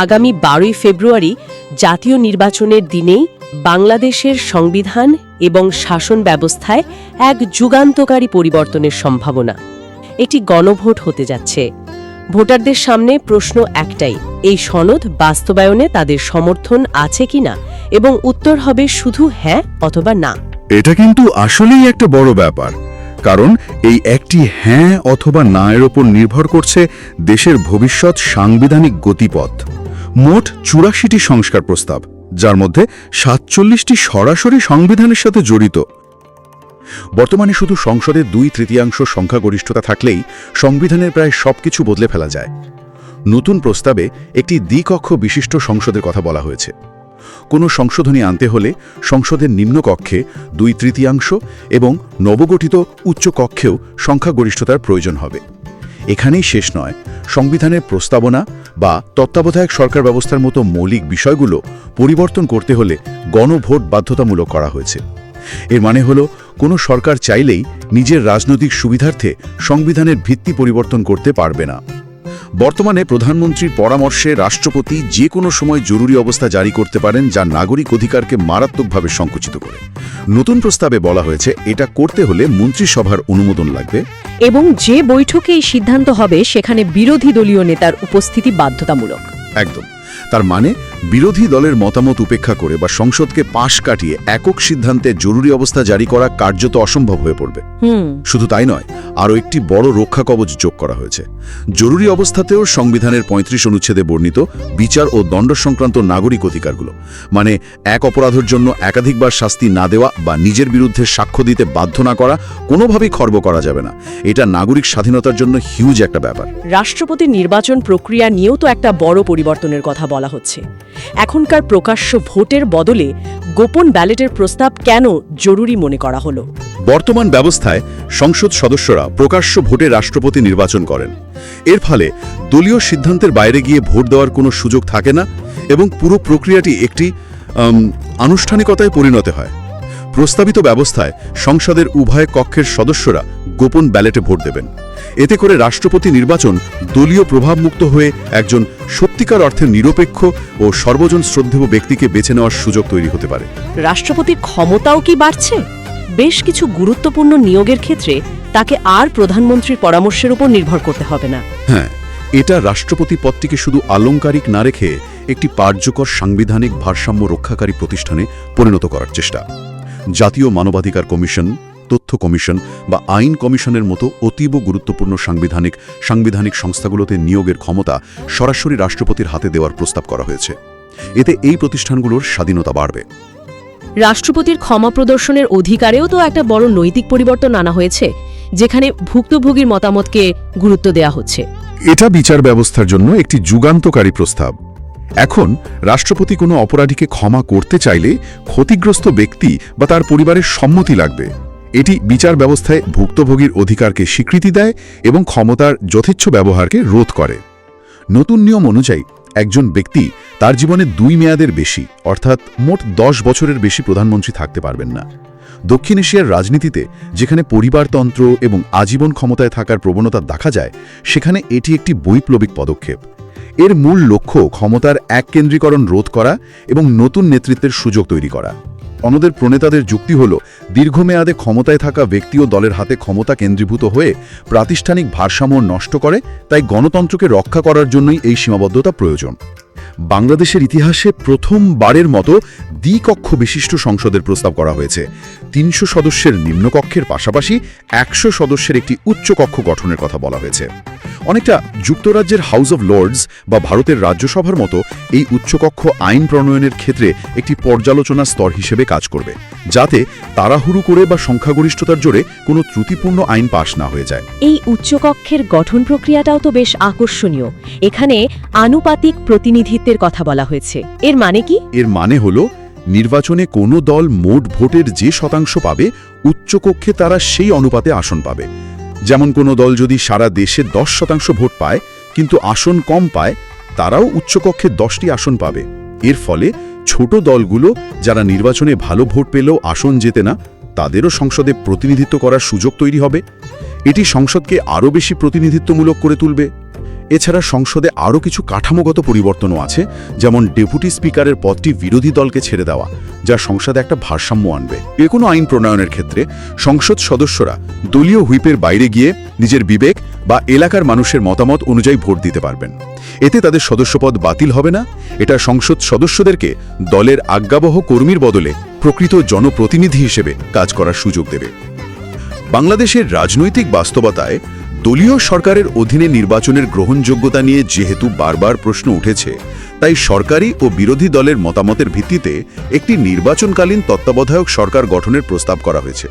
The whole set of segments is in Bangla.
আগামী 12ই ফেব্রুয়ারি জাতীয় নির্বাচনের দিনেই বাংলাদেশের সংবিধান এবং শাসন ব্যবস্থায় এক যুগান্তকারী পরিবর্তনের সম্ভাবনা। একটি গণভোট হতে যাচ্ছে। ভোটারদের সামনে প্রশ্ন একটাই, এই সনদ বাস্তবায়নে তাদের সমর্থন আছে কিনা, এবং উত্তর হবে শুধু হ্যাঁ অথবা না। এটা কিন্তু আসলেই একটা বড় ব্যাপার, কারণ এই একটি হ্যাঁ অথবা না এর ওপর নির্ভর করছে দেশের ভবিষ্যৎ সাংবিধানিক গতিপথ। মোট 84টি সংস্কার প্রস্তাব, যার মধ্যে 47টি সরাসরি সংবিধানের সাথে জড়িত। বর্তমানে শুধু সংসদের 2/3 সংখ্যাগরিষ্ঠতা থাকলেই সংবিধানের প্রায় সবকিছু বদলে ফেলা যায়। নতুন প্রস্তাবে একটি দ্বিকক্ষ বিশিষ্ট সংসদের কথা বলা হয়েছে। কোনো সংশোধনী আনতে হলে সংসদের নিম্নকক্ষে 2/3 এবং নবগঠিত উচ্চ কক্ষেও সংখ্যাগরিষ্ঠতার প্রয়োজন হবে। এখানেই শেষ নয়, সংবিধানের প্রস্তাবনা বা তত্ত্বাবধায়ক সরকার ব্যবস্থার মতো মৌলিক বিষয়গুলো পরিবর্তন করতে হলে গণভোট বাধ্যতামূলক করা হয়েছে। এর মানে হলো, কোনো সরকার চাইলেই নিজের রাজনৈতিক সুবিধার্থে সংবিধানের ভিত্তি পরিবর্তন করতে পারবে না। বর্তমানে প্রধানমন্ত্রীর পরামর্শে রাষ্ট্রপতি যে কোনো সময় জরুরি অবস্থা জারি করতে পারেন, যা নাগরিক অধিকারকে মারাত্মকভাবে সংকুচিত করে। নতুন প্রস্তাবে বলা হয়েছে, এটা করতে হলে মন্ত্রিসভার অনুমোদন লাগবে এবং যে বৈঠকে এই সিদ্ধান্ত হবে সেখানে বিরোধী দলীয় নেতার উপস্থিতি বাধ্যতামূলক। একদম। তার মানে বিরোধী দলের মতামত উপেক্ষা করে বা সংসদকে পাশ কাটিয়ে একক সিদ্ধান্তে জরুরি অবস্থা জারি করা কার্যত অসম্ভব হয়ে পড়বে। শুধু তাই নয়, আরও একটি বড় রক্ষা কবচ যোগ করা হয়েছে। জরুরি অবস্থাতেও সংবিধানের 35 অনুচ্ছেদে বর্ণিত বিচার ও দণ্ড সংক্রান্ত নাগরিক অধিকারগুলো, মানে এক অপরাধের জন্য একাধিকবার শাস্তি না দেওয়া বা নিজের বিরুদ্ধে সাক্ষ্য দিতে বাধ্য না করা, কোনোভাবেই খর্ব করা যাবে না। এটা নাগরিক স্বাধীনতার জন্য হিউজ একটা ব্যাপার। রাষ্ট্রপতি নির্বাচন প্রক্রিয়া নিয়েও তো একটা বড় পরিবর্তনের কথা বলা হচ্ছে। এখনকার প্রকাশ্য ভোটের বদলে গোপন ব্যালটের প্রস্তাব কেন জরুরি মনে করা হলো? বর্তমান ব্যবস্থায় সংসদ সদস্যরা প্রকাশ্য ভোটে রাষ্ট্রপতি নির্বাচন করেন। এর ফলে দলীয় সিদ্ধান্তের বাইরে গিয়ে ভোট দেওয়ার কোনো সুযোগ থাকে না এবং পুরো প্রক্রিয়াটি একটি আনুষ্ঠানিকতায় পরিণত হয়। প্রস্তাবিত ব্যবস্থায় সংসদের উভয় কক্ষের সদস্যরা গোপন ব্যালটে ভোট দেবেন। এতে করে রাষ্ট্রপতি নির্বাচন দলীয় প্রভাবমুক্ত হয়ে একজন সত্যিকার অর্থে নিরপেক্ষ ও সর্বজন শ্রদ্ধেয় ব্যক্তিকে বেছে নেওয়ার সুযোগ তৈরি হতে পারে। রাষ্ট্রপতির ক্ষমতাও কি বাড়ছে? বেশ কিছু গুরুত্বপূর্ণ নিয়োগের ক্ষেত্রে তাকে আর প্রধানমন্ত্রীর পরামর্শের উপর নির্ভর করতে হবে না। হ্যাঁ, এটা রাষ্ট্রপতি পদটিকে শুধু আলংকারিক না রেখে একটি কার্যকর সাংবিধানিক ভারসাম্য রক্ষাকারী প্রতিষ্ঠানে পরিণত করার চেষ্টা। জাতীয় মানবাধিকার কমিশন, তথ্য কমিশন বা আইন কমিশনের মতো অতীব গুরুত্বপূর্ণ সাংবিধানিক সংস্থাগুলোতে নিয়োগের ক্ষমতা সরাসরি রাষ্ট্রপতির হাতে দেওয়ার প্রস্তাব করা হয়েছে। এতে এই প্রতিষ্ঠানগুলোর স্বাধীনতা বাড়বে। রাষ্ট্রপতির ক্ষমা প্রদর্শনের অধিকারেও তো একটা বড় নৈতিক পরিবর্তন আনা হয়েছে, যেখানে ভুক্তভোগীর মতামতকে গুরুত্ব দেওয়া হচ্ছে। এটা বিচার ব্যবস্থার জন্য একটি যুগান্তকারী প্রস্তাব। এখন রাষ্ট্রপতি কোনো অপরাধীকে ক্ষমা করতে চাইলে ক্ষতিগ্রস্ত ব্যক্তি বা তার পরিবারের সম্মতি লাগবে। এটি বিচার ব্যবস্থায় ভুক্তভোগীর অধিকারকে স্বীকৃতি দেয় এবং ক্ষমতার যথেচ্ছ ব্যবহারকে রোধ করে। নতুন নিয়ম অনুযায়ী একজন ব্যক্তি তার জীবনে 2 মেয়াদের বেশি, অর্থাৎ মোট 10 বছরের বেশি প্রধানমন্ত্রী থাকতে পারবেন না। দক্ষিণ এশিয়ার রাজনীতিতে যেখানে পরিবারতন্ত্র এবং আজীবন ক্ষমতায় থাকার প্রবণতা দেখা যায়, সেখানে এটি একটি বৈপ্লবিক পদক্ষেপ। এর মূল লক্ষ্য ক্ষমতার এককেন্দ্রীকরণ রোধ করা এবং নতুন নেতৃত্বের সুযোগ তৈরি করা। অন্যদের প্রণেতাদের যুক্তি হল, দীর্ঘমেয়াদে ক্ষমতায় থাকা ব্যক্তি ও দলের হাতে ক্ষমতা কেন্দ্রীভূত হয়ে প্রাতিষ্ঠানিক ভারসাম্য নষ্ট করে, তাই গণতন্ত্রকে রক্ষা করার জন্যই এই সীমাবদ্ধতা প্রয়োজন। বাংলাদেশের ইতিহাসে প্রথমবারের মতো দ্বিকক্ষ বিশিষ্ট সংসদের প্রস্তাব করা হয়েছে। 300 সদস্যের নিম্নকক্ষের পাশাপাশি 100 সদস্যের একটি উচ্চ কক্ষ গঠনের কথা বলা হয়েছে। অনেকটা যুক্তরাজ্যের হাউস অব লর্ডস বা ভারতের রাজ্যসভার মতো এই উচ্চকক্ষ আইন প্রণয়নের ক্ষেত্রে একটি পর্যালোচনা স্তর হিসেবে কাজ করবে, যাতে তাড়াহুড়ো করে বা সংখ্যাগরিষ্ঠতার জোরে কোনো ত্রুটিপূর্ণ আইন পাশ না হয়ে যায়। এই উচ্চকক্ষের গঠন প্রক্রিয়াটাও তো বেশ আকর্ষণীয়। এখানে আনুপাতিক প্রতিনিধিত্বের কথা বলা হয়েছে। এর মানে কি? এর মানে হলো, নির্বাচনে কোনো দল মোট ভোটের যে শতাংশ পাবে, উচ্চকক্ষে তারা সেই অনুপাতে আসন পাবে। যেমন কোনো দল যদি সারা দেশে 10% ভোট পায় কিন্তু আসন কম পায়, তারাও উচ্চকক্ষে 10টি আসন পাবে। এর ফলে ছোট দলগুলো যারা নির্বাচনে ভালো ভোট পেলেও আসন জেতে না, তাদেরও সংসদে প্রতিনিধিত্ব করার সুযোগ তৈরি হবে। এটি সংসদকে আরও বেশি প্রতিনিধিত্বমূলক করে তুলবে। এছাড়া সংসদে আরও কিছু কাঠামোগত পরিবর্তনও আছে, যেমন ডেপুটি স্পিকারের পদটি বিরোধী দলকে ছেড়ে দেওয়া, যা সংসদে একটা ভারসাম্য আনবে। যে কোনো আইন প্রণয়নের ক্ষেত্রে সংসদ সদস্যরা দলীয় হুইপের বাইরে গিয়ে নিজের বিবেক বা এলাকার মানুষের মতামত অনুযায়ী ভোট দিতে পারবেন। এতে তাদের সদস্যপদ বাতিল হবে না। এটা সংসদ সদস্যদেরকে দলের আজ্ঞাবহ কর্মীর বদলে প্রকৃত জনপ্রতিনিধি হিসেবে কাজ করার সুযোগ দেবে। বাংলাদেশের রাজনৈতিক বাস্তবতায় দলীয় সরকারের অধীনে নির্বাচনের গ্রহণযোগ্যতা নিয়ে যেহেতু বারবার প্রশ্ন উঠেছে, তাই সরকারি ও বিরোধী দলের মতামতের ভিত্তিতে একটি নির্বাচনকালীন তত্ত্বাবধায়ক সরকার গঠনের প্রস্তাব করা হয়েছে।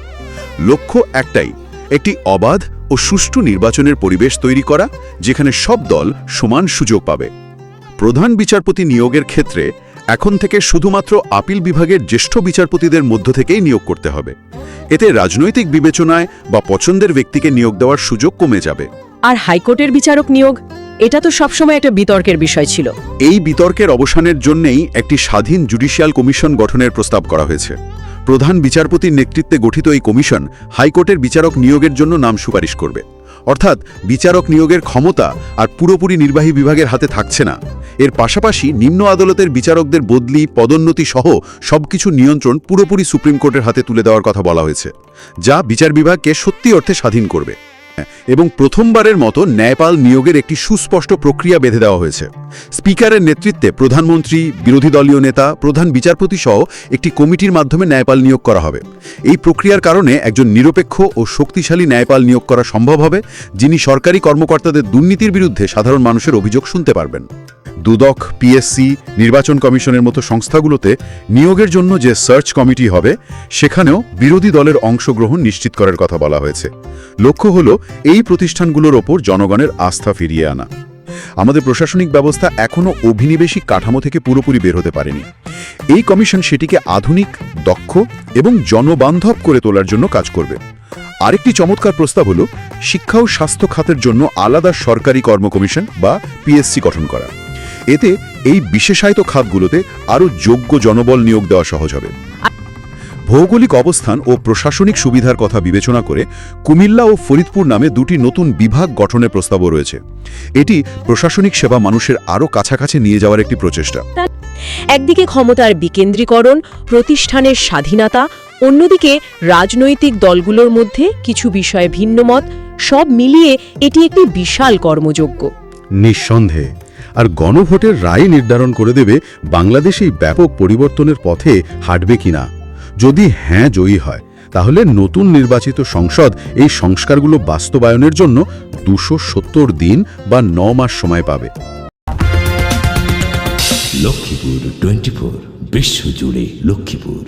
লক্ষ্য একটাই, একটি অবাধ ও সুষ্ঠু নির্বাচনের পরিবেশ তৈরি করা, যেখানে সব দল সমান সুযোগ পাবে। প্রধান বিচারপতি নিয়োগের ক্ষেত্রে এখন থেকে শুধুমাত্র আপিল বিভাগের জ্যেষ্ঠ বিচারপতিদের মধ্য থেকেই নিয়োগ করতে হবে। এতে রাজনৈতিক বিবেচনায় বা পছন্দের ব্যক্তিকে নিয়োগ দেওয়ার সুযোগ কমে যাবে। আর হাইকোর্টের বিচারক নিয়োগ, এটা তো সবসময় একটা বিতর্কের বিষয় ছিল। এই বিতর্কের অবসানের জন্যই একটি স্বাধীন জুডিশিয়াল কমিশন গঠনের প্রস্তাব করা হয়েছে। প্রধান বিচারপতির নেতৃত্বে গঠিত এই কমিশন হাইকোর্টের বিচারক নিয়োগের জন্য নাম সুপারিশ করবে। অর্থাৎ বিচারক নিয়োগের ক্ষমতা আর পুরোপুরি নির্বাহী বিভাগের হাতে থাকছে না। এর পাশাপাশি নিম্ন আদালতের বিচারকদের বদলি, পদোন্নতি সহ সবকিছু নিয়ন্ত্রণ পুরোপুরি সুপ্রিম কোর্টের হাতে তুলে দেওয়ার কথা বলা হয়েছে, যা বিচার বিভাগকে সত্যি অর্থে স্বাধীন করবে। এবং প্রথমবারের মতো ন্যায়পাল নিয়োগের একটি সুস্পষ্ট প্রক্রিয়া বেঁধে দেওয়া হয়েছে। স্পিকারের নেতৃত্বে প্রধানমন্ত্রী, বিরোধী দলীয় নেতা, প্রধান বিচারপতি সহ একটি কমিটির মাধ্যমে ন্যায়পাল নিয়োগ করা হবে। এই প্রক্রিয়ার কারণে একজন নিরপেক্ষ ও শক্তিশালী ন্যায়পাল নিয়োগ করা সম্ভব হবে, যিনি সরকারি কর্মকর্তাদের দুর্নীতির বিরুদ্ধে সাধারণ মানুষের অভিযোগ শুনতে পারবেন। দুদক, পিএসসি, নির্বাচন কমিশনের মতো সংস্থাগুলোতে নিয়োগের জন্য যে সার্চ কমিটি হবে, সেখানেও বিরোধী দলের অংশগ্রহণ নিশ্চিত করার কথা বলা হয়েছে। লক্ষ্য হল এই প্রতিষ্ঠানগুলোর ওপর জনগণের আস্থা ফিরিয়ে আনা। আমাদের প্রশাসনিক ব্যবস্থা এখনও অভিনিবেশিক কাঠামো থেকে পুরোপুরি বের হতে পারেনি। এই কমিশন সেটিকে আধুনিক, দক্ষ এবং জনবান্ধব করে তোলার জন্য কাজ করবে। আরেকটি চমৎকার প্রস্তাব হল শিক্ষা ও স্বাস্থ্য খাতের জন্য আলাদা সরকারি কর্ম কমিশন বা পিএসসি গঠন করা। এতে এই বিশেষায়িত খাতগুলোতে আরও যোগ্য জনবল নিয়োগ দেওয়া সহজ হবে। ভৌগোলিক অবস্থান ও প্রশাসনিক সুবিধার কথা বিবেচনা করে কুমিল্লা ও ফরিদপুর নামে দুটি নতুন বিভাগ গঠনের প্রস্তাবও রয়েছে। এটি প্রশাসনিক সেবা মানুষের আরও কাছাকাছি নিয়ে যাওয়ার একটি প্রচেষ্টা। একদিকে ক্ষমতার বিকেন্দ্রীকরণ, প্রতিষ্ঠানের স্বাধীনতা, অন্যদিকে রাজনৈতিক দলগুলোর মধ্যে কিছু বিষয়ে ভিন্নমত, সব মিলিয়ে এটি একটি বিশাল কর্মযজ্ঞ। নিঃসন্দেহে। আর গণভোটের রায় নির্ধারণ করে দেবে বাংলাদেশ এই ব্যাপক পরিবর্তনের পথে হাঁটবে কিনা। যদি হ্যাঁ জয়ী হয়, তাহলে নতুন নির্বাচিত সংসদ এই সংস্কারগুলো বাস্তবায়নের জন্য 270 দিন বা 9 মাস সময় পাবে। লক্ষ্মীপুর 24, বিশ্বজুড়ে লক্ষ্মীপুর।